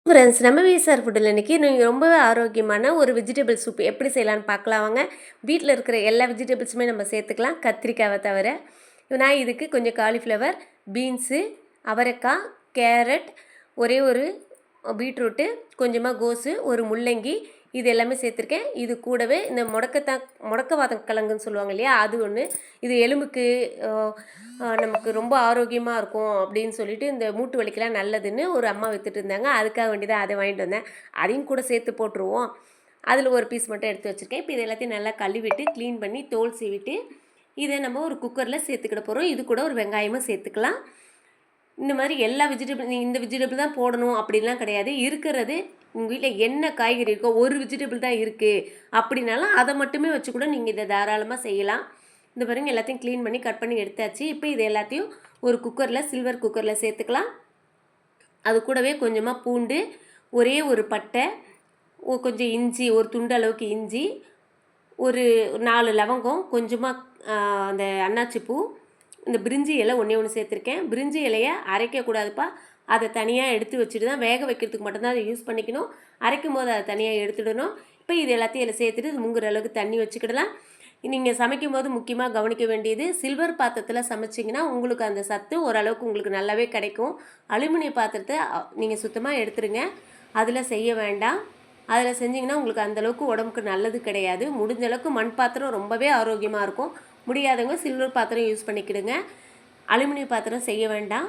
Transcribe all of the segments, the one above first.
Friends, நம்ம VSR ஃபுட்டில் இன்றைக்கி நீங்கள் ரொம்பவே ஆரோக்கியமான ஒரு வெஜிடபிள் சூப் எப்படி செய்யலான்னு பார்க்கலாம் வாங்க. வீட்டில் இருக்கிற எல்லா வெஜிடபிள்ஸுமே நம்ம சேர்த்துக்கலாம், கத்திரிக்காவை தவிர. நான் இதுக்கு கொஞ்சம் காலிஃப்ளவர், பீன்ஸு, அவரைக்காய், கேரட், ஒரே ஒரு பீட்ரூட்டு, கொஞ்சமாக கோஸு, ஒரு முள்ளங்கி, இது எல்லாமே சேர்த்துருக்கேன். இது கூடவே இந்த முடக்கவாதம் கிழங்குன்னு சொல்லுவாங்க இல்லையா, அது ஒன்று. இது எலும்புக்கு நமக்கு ரொம்ப ஆரோக்கியமாக இருக்கும் அப்படின்னு சொல்லிட்டு, இந்த மூட்டு வலிக்கெலாம் நல்லதுன்னு ஒரு அம்மா விற்றுட்டு இருந்தாங்க. அதுக்காக வேண்டி தான் அதை வாங்கிட்டு வந்தேன். அதையும் கூட சேர்த்து போட்டுருவோம். அதில் ஒரு பீஸ் மட்டும் எடுத்து வச்சுருக்கேன். இப்போ இது எல்லாத்தையும் நல்லா கழுவிட்டு க்ளீன் பண்ணி தோல் சீவிட்டு இதை நம்ம ஒரு குக்கரில் சேர்த்துக்கிட போகிறோம். இது கூட ஒரு வெங்காயமும் சேர்த்துக்கலாம். இந்த மாதிரி எல்லா வெஜிடபிள் நீங்கள் இந்த வெஜிடபிள் தான் போடணும் அப்படின்லாம் கிடையாது. இருக்கிறது உங்கள் வீட்டில் என்ன காய்கறி இருக்கோ, ஒரு வெஜிடபிள் தான் இருக்குது அப்படின்னாலும் அதை மட்டுமே வச்சு கூட நீங்கள் இதை தாராளமாக செய்யலாம். இந்த பாருங்க, எல்லாத்தையும் க்ளீன் பண்ணி கட் பண்ணி எடுத்தாச்சு. இப்போ இது எல்லாத்தையும் ஒரு குக்கரில், சில்வர் குக்கரில் சேர்த்துக்கலாம். அது கூடவே கொஞ்சமாக பூண்டு, ஒரே ஒரு பட்டை, கொஞ்சம் இஞ்சி, ஒரு துண்டு அளவுக்கு இஞ்சி, ஒரு 4 லவங்கம், கொஞ்சமாக அந்த அன்னாச்சி பூ, இந்த பிரிஞ்சி இலை ஒன்று சேர்த்துருக்கேன். பிரிஞ்சி இலையை அரைக்கக்கூடாதுப்பா, அதை தனியாக எடுத்து வச்சுட்டு தான் வேக வைக்கிறதுக்கு மட்டும்தான் அதை யூஸ் பண்ணிக்கணும். அரைக்கும் போது அதை தனியாக எடுத்துடணும். இப்போ இது எல்லாத்தையும் இதில் சேர்த்துட்டு இது முங்குற அளவுக்கு தண்ணி வச்சுக்கிடலாம். நீங்கள் சமைக்கும் போது முக்கியமாக கவனிக்க வேண்டியது, சில்வர் பாத்திரத்தில் சமைச்சிங்கன்னா உங்களுக்கு அந்த சத்து ஓரளவுக்கு உங்களுக்கு நல்லாவே கிடைக்கும். அலுமினிய பாத்திரத்தை நீங்கள் சுத்தமாக எடுத்துருங்க, அதில் செய்ய வேண்டாம். அதில் செஞ்சிங்கன்னா உங்களுக்கு அந்தளவுக்கு உடம்புக்கு நல்லது கிடையாது. முடிஞ்ச அளவுக்கு மண் பாத்திரம் ரொம்பவே ஆரோக்கியமாக இருக்கும். முடியாதவங்க சில்வர் பாத்திரம் யூஸ் பண்ணிக்கிடுங்க. அலுமினிய பாத்திரம் செய்ய வேண்டாம்.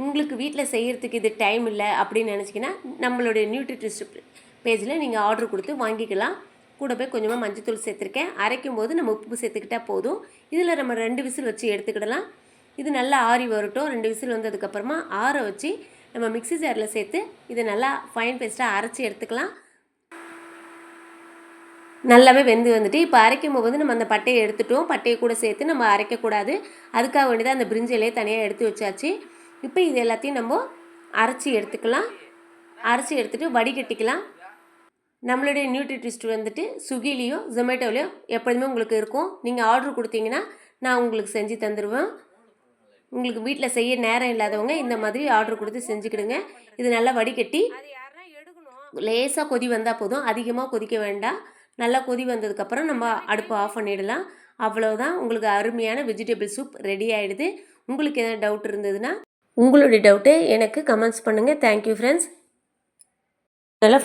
உங்களுக்கு வீட்டில் செய்கிறதுக்கு இது டைம் இல்லை அப்படின்னு நினச்சிங்கன்னா நம்மளுடைய நியூட்ரிட்ரிஸ்ட் பேஜில் நீங்கள் ஆர்டர் கொடுத்து வாங்கிக்கலாம். கூட போய் கொஞ்சமாக மஞ்சத்தூள் சேர்த்துருக்கேன். அரைக்கும் போது நம்ம உப்பு சேர்த்துக்கிட்டால் போதும். இதில் நம்ம 2 விசில் வச்சு எடுத்துக்கிடலாம். இது நல்லா ஆறி வரட்டும். 2 விசில் வந்ததுக்கப்புறமா ஆற வச்சு நம்ம மிக்ஸி ஜாரில் சேர்த்து இதை நல்லா ஃபைன் பேஸ்ட்டாக அரைச்சி எடுத்துக்கலாம். நல்லாவே வெந்து வந்துட்டு இப்போ அரைக்கும் போது நம்ம அந்த பட்டையை எடுத்துட்டோம். பட்டையை கூட சேர்த்து நம்ம அரைக்கக்கூடாது. அதுக்காக வேண்டி தான் அந்த பிரிஞ்சி இலையை தனியாக எடுத்து வச்சாச்சு. இப்போ இது எல்லாத்தையும் நம்ம அரைச்சி எடுத்துக்கலாம். அரைச்சி எடுத்துகிட்டு வடிகட்டிக்கலாம். நம்மளுடைய நியூட்ரிட்ரிஸ்ட் வந்துட்டு ஸ்விக்கிலேயோ ஜொமேட்டோலையோ எப்போதுமே உங்களுக்கு இருக்கும். நீங்கள் ஆர்டர் கொடுத்தீங்கன்னா நான் உங்களுக்கு செஞ்சு தந்துடுவேன். உங்களுக்கு வீட்டில் செய்ய நேரம் இல்லாதவங்க இந்த மாதிரி ஆர்டர் கொடுத்து செஞ்சுக்கிடுங்க. இது நல்லா வடிகட்டி லேசாக கொதி வந்தால் போதும், அதிகமாக கொதிக்க வேண்டாம். நல்லா கொதி வந்ததுக்கப்புறம் நம்ம அடுப்பை ஆஃப் பண்ணிடலாம். அவ்வளோதான், உங்களுக்கு அருமையான வெஜிடபிள் சூப் ரெடி ஆகிடுது. உங்களுக்கு எதாவது டவுட் இருந்ததுன்னா உங்களுடைய டவுட்டை எனக்கு கமெண்ட்ஸ் பண்ணுங்கள். Thank you friends. நல்லா